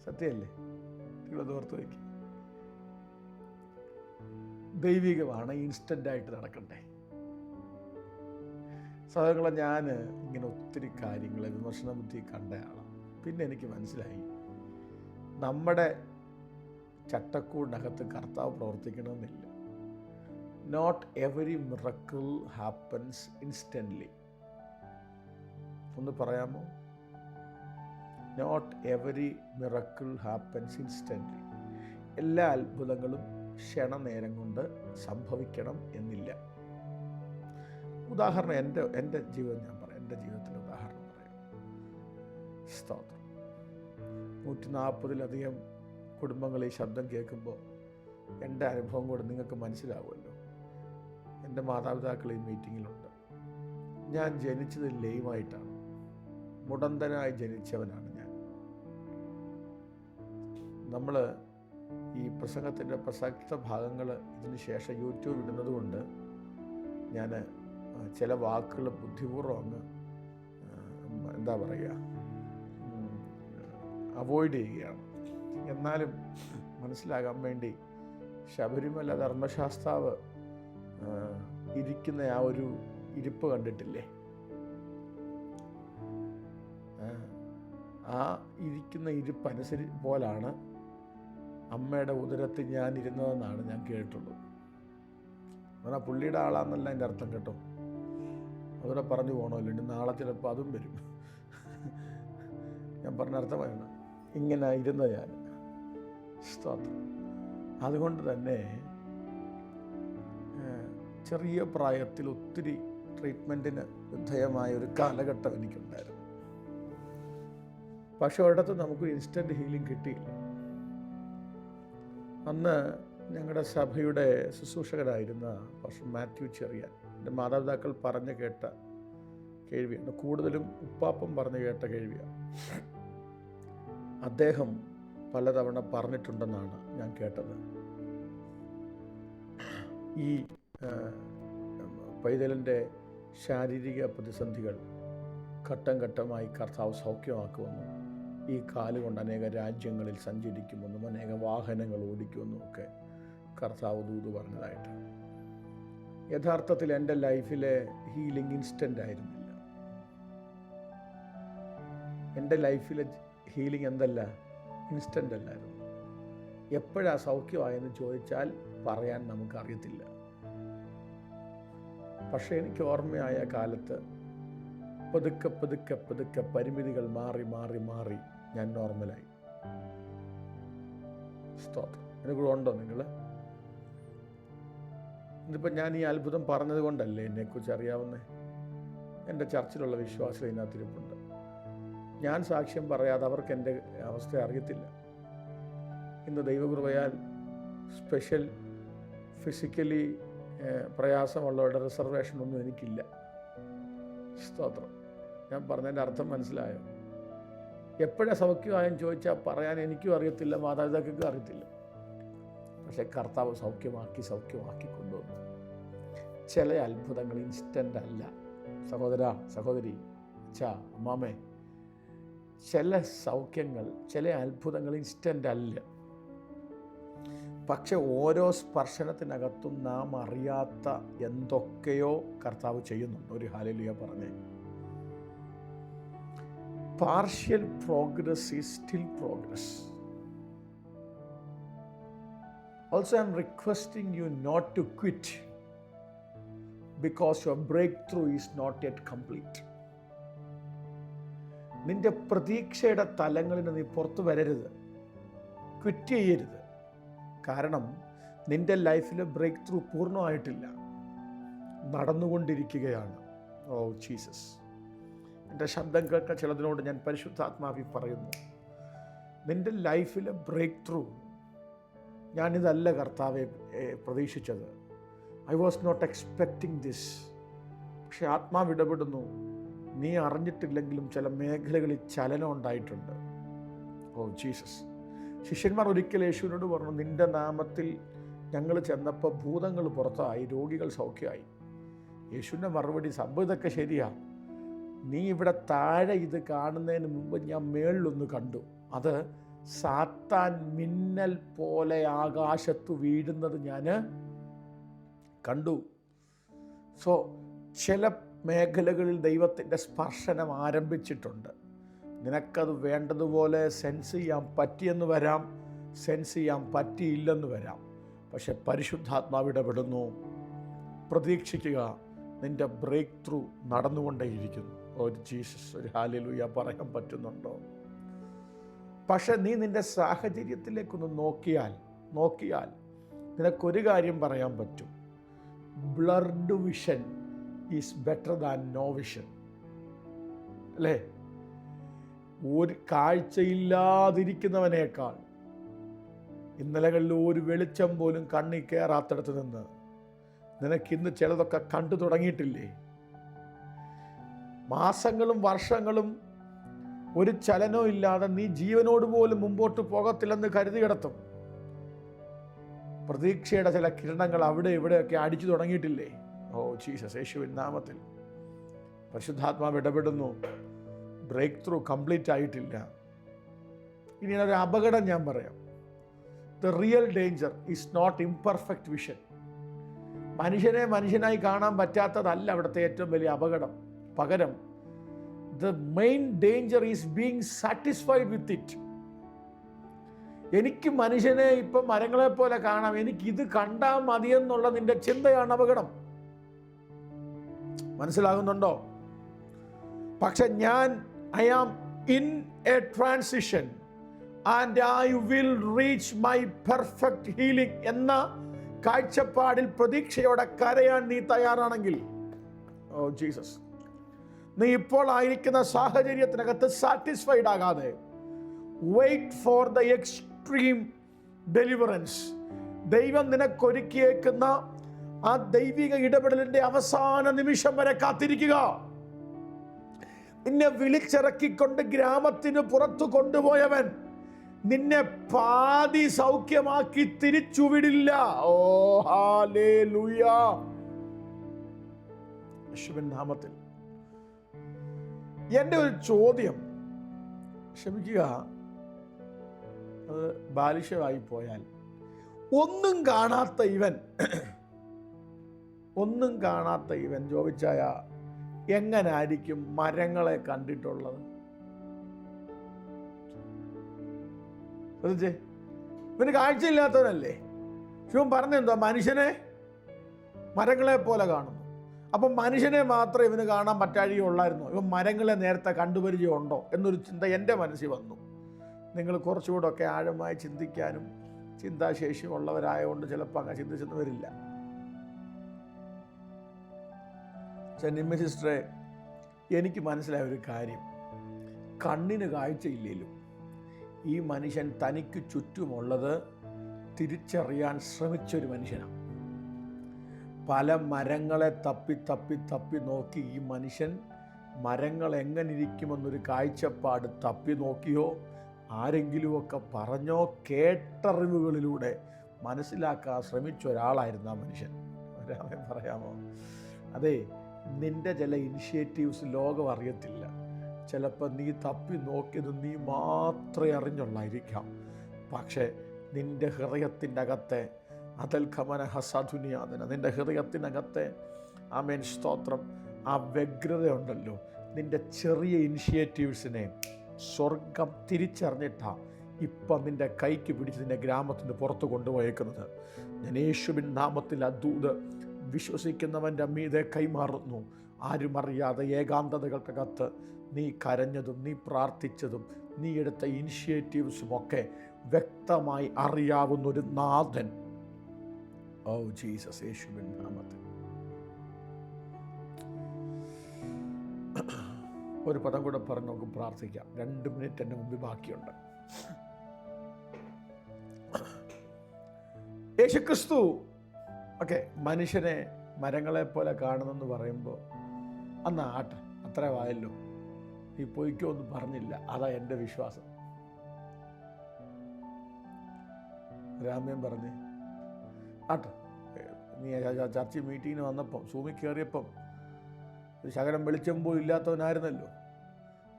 സത്യമല്ലേ? നിങ്ങളത് ഓർത്ത് വയ്ക്കുക. ദൈവികമാണ്, ഇൻസ്റ്റൻ്റായിട്ട് നടക്കണ്ടേ. സഹോദരങ്ങളെ, ഞാൻ ഇങ്ങനെ ഒത്തിരി കാര്യങ്ങളെ വിമർശന ബുദ്ധി കണ്ടയാളാണ്. പിന്നെ എനിക്ക് മനസ്സിലായി, നമ്മുടെ ചട്ടക്കൂടിനകത്ത് കർത്താവ് പ്രവർത്തിക്കണമെന്നില്ല. Not every miracle happens instantly. ഒന്ന് പറയാമോ? Not every miracle happens instantly. എല്ലാ അത്ഭുതങ്ങളും ക്ഷണനേരം കൊണ്ട് സംഭവിക്കണം എന്നില്ല. ഉദാഹരണം എൻ്റെ ജീവിതം ഞാൻ പറയാം. എൻ്റെ ജീവിതത്തിൻ്റെ ഉദാഹരണം പറയാം. സ്തോത്രം. 140-ലധികം കുടുംബങ്ങൾ ഈ ശബ്ദം കേൾക്കുമ്പോൾ എൻ്റെ അനുഭവം കൂടെ നിങ്ങൾക്ക് മനസ്സിലാവുമല്ലോ. എൻ്റെ മാതാപിതാക്കൾ ഈ മീറ്റിങ്ങിലുണ്ട്. ഞാൻ ജനിച്ചത് ലൈവായിട്ടാണ്, മുടന്തനായി ജനിച്ചവനാണ് ഞാൻ. നമ്മൾ ഈ പ്രസംഗത്തിൻ്റെ പ്രസക്ത ഭാഗങ്ങൾ ഇതിന് ശേഷം യൂട്യൂബ് ഇടുന്നത് കൊണ്ട് ഞാൻ ചില വാക്കുകൾ ബുദ്ധിപൂർവ്വം അങ്ങ് എന്താ പറയുക, അവോയ്ഡ് ചെയ്യുകയാണ്. എന്നാലും മനസ്സിലാകാൻ വേണ്ടി ശബരിമല ധർമ്മശാസ്താവ് ഇരിക്കുന്ന ആ ഒരു ഇരിപ്പ് കണ്ടിട്ടില്ലേ? ആ ഇരിക്കുന്ന ഇരിപ്പ് പോലാണ് അമ്മയുടെ ഉദരത്തിൽ ഞാൻ ഇരുന്നതെന്നാണ് ഞാൻ കേട്ടുള്ളത്. എന്നാൽ പുള്ളിയുടെ ആളാന്നല്ല എൻ്റെ അർത്ഥം കേട്ടോ. അതുപോലെ പറഞ്ഞു പോകണമല്ലോ, ഇനി നാളെ ചിലപ്പോൾ അതും വരും. ഞാൻ പറഞ്ഞ അർത്ഥമാണ് ഇങ്ങനെ ഇരുന്ന ഞാൻ. സ്തോത്രം. അതുകൊണ്ട് തന്നെ ചെറിയ പ്രായത്തിൽ ഒത്തിരി ട്രീറ്റ്മെൻറ്റിന് വിധേയമായ ഒരു കാലഘട്ടം എനിക്കുണ്ടായിരുന്നു. പക്ഷെ ഒരിടത്ത് നമുക്കൊരു ഇൻസ്റ്റൻറ്റ് ഹീലിംഗ് കിട്ടിയില്ല. അന്ന് ഞങ്ങളുടെ സഭയുടെ ശുശ്രൂഷകരായിരുന്ന പാസ്റ്റർ മാത്യു ചെറിയാൻ, എൻ്റെ മാതാപിതാക്കൾ പറഞ്ഞു കേട്ട കേൾവിയാണ്, കൂടുതലും ഉപ്പാപ്പം പറഞ്ഞു കേട്ട കേൾവിയാണ്. അദ്ദേഹം പലതവണ പറഞ്ഞിട്ടുണ്ടെന്നാണ് ഞാൻ കേട്ടത്. ഈ പൈതലിൻ്റെ ശാരീരിക പ്രതിസന്ധികൾ ഘട്ടം ഘട്ടമായി കർത്താവ് സൗഖ്യമാക്കുമെന്നും ഈ കാലുകൊണ്ട് അനേക രാജ്യങ്ങളിൽ സഞ്ചരിക്കുമെന്നും അനേക വാഹനങ്ങൾ ഓടിക്കുമെന്നും ഒക്കെ കർത്താവ് ദൂത് പറഞ്ഞതായിട്ട്. യഥാർത്ഥത്തിൽ എൻ്റെ ലൈഫിലെ ഹീലിംഗ് ഇൻസ്റ്റൻ്റ് ആയിരുന്നില്ല. എൻ്റെ ലൈഫിലെ ഹീലിംഗ് എന്തല്ല, ഇൻസ്റ്റൻ്റ് അല്ലായിരുന്നു. എപ്പോഴാണ് സൗഖ്യമായെന്ന് ചോദിച്ചാൽ പറയാൻ നമുക്കറിയത്തില്ല. പക്ഷേ എനിക്ക് ഓർമ്മയായ കാലത്ത് പതുക്കെ പതുക്കെ പതുക്കെ പരിമിതികൾ മാറി മാറി മാറി ഞാൻ നോർമലായി. സ്തോത്രം. എനിക്കൂടെ ഉണ്ടോ നിങ്ങൾ? ഇതിപ്പോൾ ഞാൻ ഈ അത്ഭുതം പറഞ്ഞത് കൊണ്ടല്ലേ എന്നെക്കുറിച്ച് അറിയാവുന്നേ. എൻ്റെ ചർച്ചിലുള്ള വിശ്വാസം ഇതിനകത്തിരിപ്പുണ്ട്. ഞാൻ സാക്ഷ്യം പറയാതെ അവർക്ക് എൻ്റെ അവസ്ഥ അറിയത്തില്ല. ഇന്ന് ദൈവകൃപയാൽ സ്പെഷ്യൽ ഫിസിക്കലി പ്രയാസമുള്ളവരുടെ റിസർവേഷനൊന്നും എനിക്കില്ല. സ്തോത്രം. ഞാൻ പറഞ്ഞതിൻ്റെ അർത്ഥം മനസ്സിലായോ? എപ്പോഴാണ് സൗഖ്യമായെന്ന് ചോദിച്ചാൽ പറയാൻ എനിക്കും അറിയത്തില്ല, മാതാപിതാക്കൾക്കും അറിയത്തില്ല. പക്ഷേ കർത്താവ് സൗഖ്യമാക്കി കൊണ്ടുവന്നു. ചില അത്ഭുതങ്ങൾ ഇൻസ്റ്റൻ്റ് അല്ല സഹോദര, സഹോദരി, അച്ഛാ, അമ്മാമേ. ചില സൗഖ്യങ്ങൾ, ചില അത്ഭുതങ്ങൾ ഇൻസ്റ്റൻ്റ് അല്ല. പക്ഷെ ഓരോ സ്പർശനത്തിനകത്തും നാം അറിയാത്ത എന്തൊക്കെയോ കർത്താവ് ചെയ്യുന്നുണ്ട്. ഒരു ഹല്ലേലൂയ പറഞ്ഞേ. Partial progress is still progress. Also, I am requesting you not to quit because your breakthrough is not yet complete. നിന്റെ പ്രതീക്ഷയുടെ തലങ്ങളിൽ നീ പുറത്തു വരരുത്, ക്വിറ്റ് ചെയ്യരുത്. കാരണം നിന്റെ ലൈഫിലെ ബ്രേക്ക് ത്രൂ പൂർണ്ണമായിട്ടില്ല, നടന്നുകൊണ്ടിരിക്കുകയാണ്. Oh Jesus. എൻ്റെ ശബ്ദം കേൾക്ക ചിലതിനോട് ഞാൻ പരിശുദ്ധാത്മാവിൽ പറയുന്നു, നിന്റെ ലൈഫിലെ ബ്രേക്ക് ത്രൂ ഞാനിതല്ല കർത്താവെ പ്രതീക്ഷിച്ചത്. I was not expecting this. പക്ഷെ ആത്മാവ് ഇടപെടുന്നു. നീ അറിഞ്ഞിട്ടില്ലെങ്കിലും ചില മേഖലകളിൽ ചലനം ഉണ്ടായിട്ടുണ്ട്. ഓ ജീസസ്. ശിഷ്യന്മാർ ഒരിക്കൽ യേശുവിനോട് പറഞ്ഞു, നിന്റെ നാമത്തിൽ ഞങ്ങൾ ചെന്നപ്പോൾ ഭൂതങ്ങൾ പുറത്തായി, രോഗികൾ സൗഖ്യമായി. യേശുവിൻ്റെ മറുപടി, സംഭവം ഇതൊക്കെ ശരിയാ, നീ ഇവിടെ താഴെ ഇത് കാണുന്നതിന് മുമ്പ് ഞാൻ മേളിലൊന്ന് കണ്ടു. അത് സാത്താൻ മിന്നൽ പോലെ ആകാശത്ത് വീഴുന്നത് ഞാൻ കണ്ടു. സോ ചില മേഖലകളിൽ ദൈവത്തിൻ്റെ സ്പർശനം ആരംഭിച്ചിട്ടുണ്ട്. നിനക്കത് വേണ്ടതുപോലെ സെൻസ് ചെയ്യാൻ പറ്റിയെന്ന് വരാം, സെൻസ് ചെയ്യാൻ പറ്റിയില്ലെന്ന് വരാം. പക്ഷെ പരിശുദ്ധാത്മാവ് ഇടപെടുന്നു. പ്രതീക്ഷിക്കുക, നിൻ്റെ ബ്രേക്ക് ത്രൂ നടന്നുകൊണ്ടേയിരിക്കുന്നു. ഒരു ജീസസ്, ഒരു ഹല്ലേലൂയ പറയാൻ പറ്റുന്നുണ്ടോ? പക്ഷെ നീ നിൻ്റെ സാഹചര്യത്തിലേക്കൊന്ന് നോക്കിയാൽ നിനക്കൊരു കാര്യം പറയാൻ പറ്റും. Blurred vision is better than no vision. അല്ലേ? ഒരു കാഴ്ചയില്ലാതിരിക്കുന്നവനേക്കാൾ ഇന്നലകളിൽ ഒരു വെളിച്ചം പോലും കണ്ണി കയറാത്തടത്ത് നിന്ന് നിനക്കിന്ന് ചിലതൊക്കെ കണ്ടു തുടങ്ങിയിട്ടില്ലേ? മാസങ്ങളും വർഷങ്ങളും ഒരു ചലനവും ഇല്ലാതെ നീ ജീവനോട് പോലും മുമ്പോട്ട് പോകത്തില്ലെന്ന് കരുതി കിടത്തും. പ്രതീക്ഷയുടെ ചില കിരണങ്ങൾ അവിടെ ഇവിടെയൊക്കെ അടിച്ചു തുടങ്ങിയിട്ടില്ലേ? ഓ ജീസസ്, യേശുവിൻ നാമത്തിൽ പരിശുദ്ധാത്മാവ് ഇടപെടുന്നു. ബ്രേക്ക് ത്രൂ കംപ്ലീറ്റ് ആയിട്ടില്ല. ഇനി ഒരു അപകടം ഞാൻ പറയാം. The real danger is not imperfect vision. മനുഷ്യനെ മനുഷ്യനായി കാണാൻ പറ്റാത്തതല്ല അവിടുത്തെ ഏറ്റവും വലിയ അപകടം. പകരം the main danger is being satisfied with it. എനിക്ക് മനുഷ്യനെ ഇപ്പം മരങ്ങളെ പോലെ കാണാം, എനിക്കിത് കണ്ടാൽ മതിയെന്നുള്ള നിന്റെ ചിന്തയാണ് അപകടം. മനസ്സിലാകുന്നുണ്ടോ? പക്ഷെ I am in a transition and I will reach my perfect healing എന്ന കാഴ്ചപ്പാടിൽ പ്രതീക്ഷയോടെ കരയാൻ നീ തയ്യാറാണെങ്കിൽ, ഓ ജീസസ്, നീ ഇപ്പോൾ ആയിരിക്കുന്ന സാഹചര്യത്തിനകത്ത് സാറ്റിസ്ഫൈഡ് ആകാതെ wait for the extreme deliverance. ദൈവം നിനക്കൊരുക്കിയേക്കുന്ന ആ ദൈവിക ഇടപെടലിന്റെ അവസാന നിമിഷം വരെ കാത്തിരിക്കുക. നിന്നെ വിളിച്ചിറക്കിക്കൊണ്ട് ഗ്രാമത്തിന് പുറത്തു കൊണ്ടുപോയവൻ നിന്നെ പാതി സൗഖ്യമാക്കി തിരിച്ചുവിടില്ല. ഓ ഹല്ലേലൂയ, യേശുവിൻ നാമത്തിൽ. എൻ്റെ ഒരു ചോദ്യം, ക്ഷമിക്കുക, അത് ബാലിശമായി പോയാൽ, ഒന്നും കാണാത്ത ഇവൻ ജോബിച്ചായ എങ്ങനായിരിക്കും മരങ്ങളെ കണ്ടിട്ടുള്ളത്? ശ്രദ്ധിച്ചേ, ഇവന് കാഴ്ചയില്ലാത്തവനല്ലേ? ശിവൻ പറഞ്ഞെന്താ? മനുഷ്യനെ മരങ്ങളെ പോലെ കാണുന്നു. അപ്പം മനുഷ്യനെ മാത്രമേ ഇവന് കാണാൻ പറ്റാഴിയുള്ളായിരുന്നു, ഇവൻ മരങ്ങളെ നേരത്തെ കണ്ടുപരിചയം ഉണ്ടോ എന്നൊരു ചിന്ത എൻ്റെ മനസ്സിൽ വന്നു. നിങ്ങൾ കുറച്ചുകൂടെ ഒക്കെ ആഴമായി ചിന്തിക്കാനും ചിന്താശേഷി ഉള്ളവരായതുകൊണ്ട് ചിലപ്പോൾ അങ്ങനെ ചിന്തിച്ചെന്ന് വരില്ല. ചെന്നിമ്മ സിസ്റ്ററെ, എനിക്ക് മനസ്സിലായ ഒരു കാര്യം, കണ്ണിന് കാഴ്ചയില്ലേലും ഈ മനുഷ്യൻ തനിക്ക് ചുറ്റുമുള്ളത് തിരിച്ചറിയാൻ ശ്രമിച്ചൊരു മനുഷ്യനാണ്. പല മരങ്ങളെ തപ്പി നോക്കി ഈ മനുഷ്യൻ മരങ്ങൾ എങ്ങനെ ഇരിക്കുമെന്നൊരു കാഴ്ചപ്പാട് തപ്പി നോക്കിയോ, ആരെങ്കിലുമൊക്കെ പറഞ്ഞോ കേട്ടറിവുകളിലൂടെ മനസ്സിലാക്കാൻ ശ്രമിച്ച ഒരാളായിരുന്നു ആ മനുഷ്യൻ. ഒരാമൻ പറയാമോ? അതെ, നിൻ്റെ ചില ഇനിഷ്യേറ്റീവ്സ് ലോകം അറിയത്തില്ല. ചിലപ്പോൾ നീ തപ്പി നോക്കിയത് നീ മാത്രമേ അറിഞ്ഞുള്ളായിരിക്കാം. പക്ഷേ നിൻ്റെ ഹൃദയത്തിൻ്റെ അകത്തെ നിൻ്റെ ഹൃദയത്തിനകത്തെ ആമേൻ സ്തോത്രം, ആ വ്യഗ്രതയുണ്ടല്ലോ, നിൻ്റെ ചെറിയ ഇനിഷ്യേറ്റീവ്സിനെ സ്വർഗം തിരിച്ചറിഞ്ഞിട്ടാ ഇപ്പം നിൻ്റെ കൈക്ക് പിടിച്ച് നിൻ്റെ ഗ്രാമത്തിന് പുറത്ത് കൊണ്ടുപോയേക്കുന്നത്. ഞാൻ യേശുവിൻ നാമത്തിൽ ദൂത് വിശ്വസിക്കുന്നവൻ്റെ മീതെ കൈമാറുന്നു. ആരും അറിയാതെ ഏകാന്തതകൾക്കകത്ത് നീ കരഞ്ഞതും നീ പ്രാർത്ഥിച്ചതും നീ എടുത്ത ഇനിഷ്യേറ്റീവ്സും ഒക്കെ വ്യക്തമായി അറിയാവുന്നൊരു നാഥൻ, ഓ ജീസസ്, യേശുവിൻ നാമത്തിൽ. ഒരു പദം കൂടെ പറഞ്ഞ് നമുക്ക് പ്രാർത്ഥിക്കാം. 2 മിനിറ്റ് എൻ്റെ മുമ്പിൽ ബാക്കിയുണ്ട്. യേശുക്രിസ്തു ഓക്കെ മനുഷ്യനെ മരങ്ങളെ പോലെ കാണുന്നെന്ന് പറയുമ്പോൾ അന്ന് ആട്ടെ, അത്ര ആയല്ലോ, നീ പൊയ്ക്കോ എന്ന് പറഞ്ഞില്ല. അതാ എൻ്റെ വിശ്വാസം. രാമ്യം പറഞ്ഞ് ആട്ടെ, നീ ചർച്ച മീറ്റിങ്ങിന് വന്നപ്പം സൂമിൽ കയറിയപ്പം ഒരു ശകലം വെളിച്ചം പോലും ഇല്ലാത്തവനായിരുന്നല്ലോ,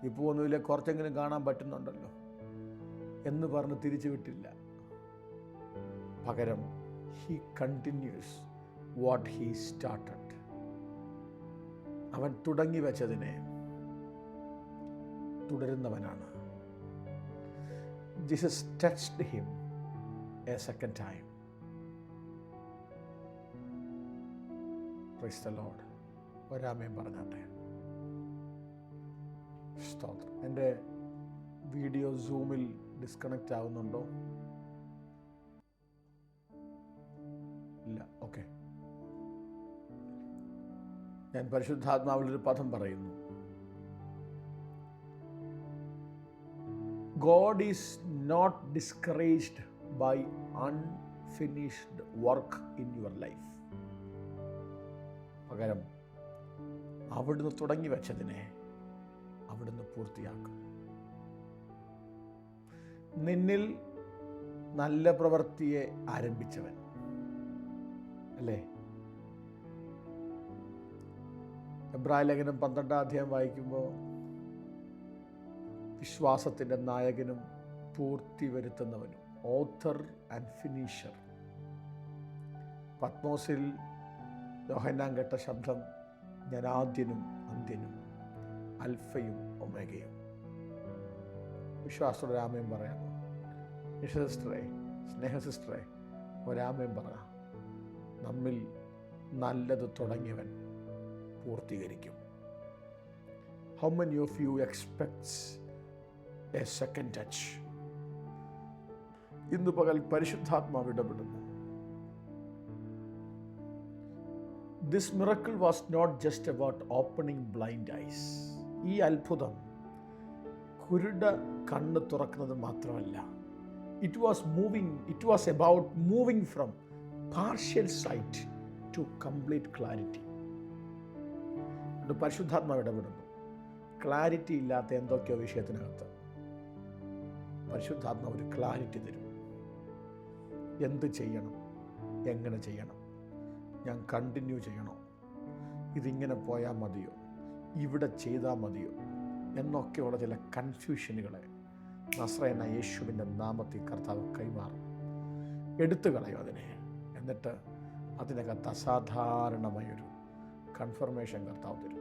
ഇപ്പോൾ ഒന്നുമില്ല, കുറച്ചെങ്കിലും കാണാൻ പറ്റുന്നുണ്ടല്ലോ എന്ന് പറഞ്ഞ് തിരിച്ചു വിട്ടില്ല. പകരം he continues what he started. അവൻ തുടങ്ങി വെച്ചതിനെ തുടരുന്നവനാണ്. Jesus touched him a second time. Praise the Lord. ഒരാമയും പറഞ്ഞാട്ടെ. സ്തോത്രം. എൻ്റെ വീഡിയോ സൂമിൽ ഡിസ്കണക്റ്റ് ആവുന്നുണ്ടോ? ഇല്ല. ഓക്കെ. ഞാൻ പരിശുദ്ധാത്മാവിലൊരു പദം പറയുന്നു. God is not discouraged by unfinished work in your life. പകരം അവിടുന്ന് തുടങ്ങി വെച്ചതിനെ അവിടുന്ന് പൂർത്തിയാക്കും. നിന്നിൽ നല്ല പ്രവൃത്തിയെ ആരംഭിച്ചവൻ അല്ലേ? എബ്രായ ലേഖനം 12-ാം അധ്യായം വായിക്കുമ്പോൾ വിശ്വാസത്തിൻ്റെ നായകനും പൂർത്തി വരുത്തുന്നവനും, ഓഥർ ആൻഡ് ഫിനിഷർ. പത്മോസിൽ യോഹന്നാൻ കേട്ട ശബ്ദം, ഞാൻ ആദ്യനും അന്ത്യനും, അൽഫയും ഒമേഗയും. വിശ്വാസത്തോടെ ഒരാമയും പറയാമോ? സിസ്റ്ററെ, സ്നേഹ സിസ്റ്ററെ, ഒരാമയും പറ. നമ്മിൽ നല്ലത് തുടങ്ങിയവൻ പൂർത്തീകരിക്കും. How many of you expects a second touch? ഇന്ന് പകൽ പരിശുദ്ധാത്മാവ് ഇടപെടുന്നു. This miracle was not just about opening blind eyes. ഈ അത്ഭുതം കുരുട കണ്ണ് തുറക്കുന്നത് മാത്രമല്ല, it was about moving from partial sight to complete clarity. പരിശുദ്ധാത്മാവ് ഇടപെടുന്നു. ക്ലാരിറ്റി ഇല്ലാത്ത എന്തൊക്കെയോ വിഷയത്തിനകത്ത് പരിശുദ്ധാത്മാവ് ഒരു ക്ലാരിറ്റി തരും. എന്ത് ചെയ്യണം, എങ്ങനെ ചെയ്യണം, ഞാൻ കണ്ടിന്യൂ ചെയ്യണോ, ഇതിങ്ങനെ പോയാൽ മതിയോ, ഇവിടെ ചെയ്താൽ മതിയോ എന്നൊക്കെയുള്ള ചില കൺഫ്യൂഷനുകളെ നസ്രയനായ യേശുവിൻ്റെ നാമത്തിൽ കർത്താവ് കൈമാറും. എടുത്തു കളയും അതിനെ. എന്നിട്ട് അതിനകത്ത് അസാധാരണമായൊരു കൺഫർമേഷൻ കർത്താവ് തരും.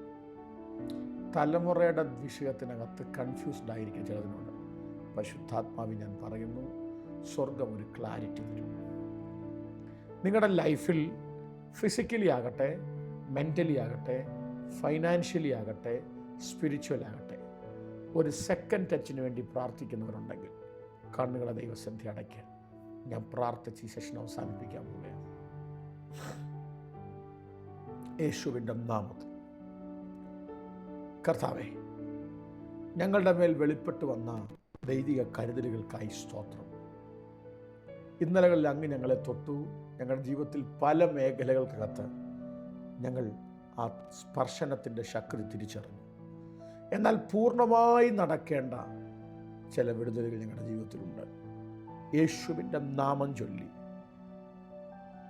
തലമുറയുടെ വിഷയത്തിനകത്ത് കൺഫ്യൂസ്ഡ് ആയിരിക്കും ചിലതിനോട്. പരിശുദ്ധാത്മാവി ഞാൻ പറയുന്നു, സ്വർഗം ഒരു ക്ലാരിറ്റി തരും. നിങ്ങളുടെ ലൈഫിൽ ഫിസിക്കലി ആകട്ടെ, മെൻ്റലി ആകട്ടെ, ഫൈനാൻഷ്യലി ആകട്ടെ, സ്പിരിച്വൽ ആകട്ടെ, ഒരു സെക്കൻഡ് ടച്ചിന് വേണ്ടി പ്രാർത്ഥിക്കുന്നവരുണ്ടെങ്കിൽ കണ്ണുകളെ ദൈവസന്ധ്യ അടയ്ക്കാൻ ഞാൻ പ്രാർത്ഥിച്ച് ഈ സെഷൻ അവസാനിപ്പിക്കാൻ പോവുകയാണ്. യേശുവിൻ്റെ നാമത്തിൽ കർത്താവേ, ഞങ്ങളുടെ മേൽ വെളിപ്പെട്ട് വന്ന ദൈവിക കരുതലുകൾക്കായി സ്തോത്രം. ഇന്നലകളിൽ അങ്ങ് ഞങ്ങളെ തൊട്ടു. ഞങ്ങളുടെ ജീവിതത്തിൽ പല മേഖലകൾക്കകത്ത് ഞങ്ങൾ ആ സ്പർശനത്തിൻ്റെ ശക്തി തിരിച്ചറിഞ്ഞു. എന്നാൽ പൂർണ്ണമായി നടക്കേണ്ട ചില വിടുതലുകൾ ഞങ്ങളുടെ ജീവിതത്തിലുണ്ട്. യേശുവിൻ്റെ നാമം ചൊല്ലി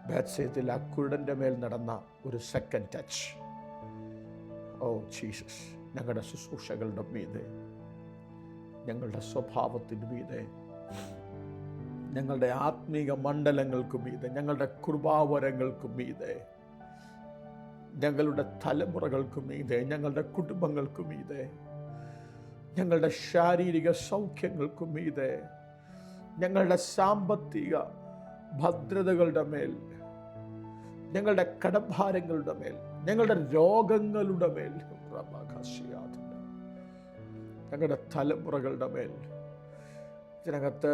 ബേത്സേദിൽ ആ കുരുടൻ്റെ മേൽ നടന്ന ഒരു സെക്കൻഡ് ടച്ച്, ഓ ജീസസ്, ഞങ്ങളുടെ ശുശ്രൂഷകളുടെ മീതെ, ഞങ്ങളുടെ സ്വഭാവത്തിന് മീതെ, ഞങ്ങളുടെ ആത്മീക മണ്ഡലങ്ങൾക്ക് മീതെ, ഞങ്ങളുടെ കൃപാവരങ്ങൾക്ക് മീതെ, ഞങ്ങളുടെ തലമുറകൾക്ക് മീതെ, ഞങ്ങളുടെ കുടുംബങ്ങൾക്ക് മീതെ, ഞങ്ങളുടെ ശാരീരിക സൗഖ്യങ്ങൾക്ക് മീതെ, ഞങ്ങളുടെ സാമ്പത്തിക ഭദ്രതകളുടെ മേൽ, ഞങ്ങളുടെ കടഭാരങ്ങളുടെ മേൽ, ഞങ്ങളുടെ രോഗങ്ങളുടെ മേൽ, ഞങ്ങളുടെ തലമുറകളുടെ മേൽ, ഇതിനകത്ത്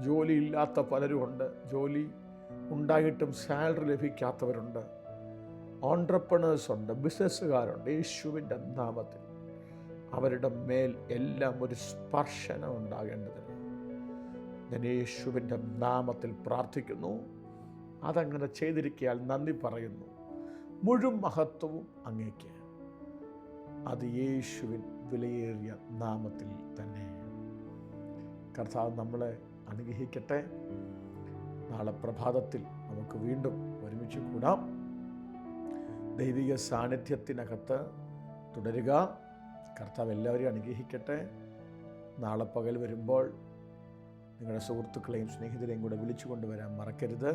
ജോലിയില്ലാത്ത പലരുമുണ്ട്, ജോലി ഉണ്ടായിട്ടും സാലറി ലഭിക്കാത്തവരുണ്ട്, ഓൺട്രപ്രണേഴ്സ് ഉണ്ട്, ബിസിനസ്സുകാരുണ്ട്. യേശുവിൻ്റെ നാമത്തിൽ അവരുടെ മേൽ എല്ലാം ഒരു സ്പർശനം ഉണ്ടാകേണ്ടതിന് ഞാൻ യേശുവിൻ്റെ നാമത്തിൽ പ്രാർത്ഥിക്കുന്നു. അതങ്ങനെ ചെയ്തിരിക്കാൻ നന്ദി പറയുന്നു. മുഴുവൻ മഹത്വവും അങ്ങേക്ക്. അത് യേശുവിൻ വിലയേറിയ നാമത്തിൽ തന്നെ. കർത്താവ് നമ്മളെ അനുഗ്രഹിക്കട്ടെ. നാളെ പ്രഭാതത്തിൽ നമുക്ക് വീണ്ടും ഒരുമിച്ച് കൂടാം. ദൈവിക സാന്നിധ്യത്തിനകത്ത് തുടരുക. കർത്താവ് എല്ലാവരെയും അനുഗ്രഹിക്കട്ടെ. നാളെ പകൽ വരുമ്പോൾ നിങ്ങളുടെ സുഹൃത്തുക്കളെയും സ്നേഹിതരെയും കൂടെ വിളിച്ചു കൊണ്ടുവരാൻ മറക്കരുത്.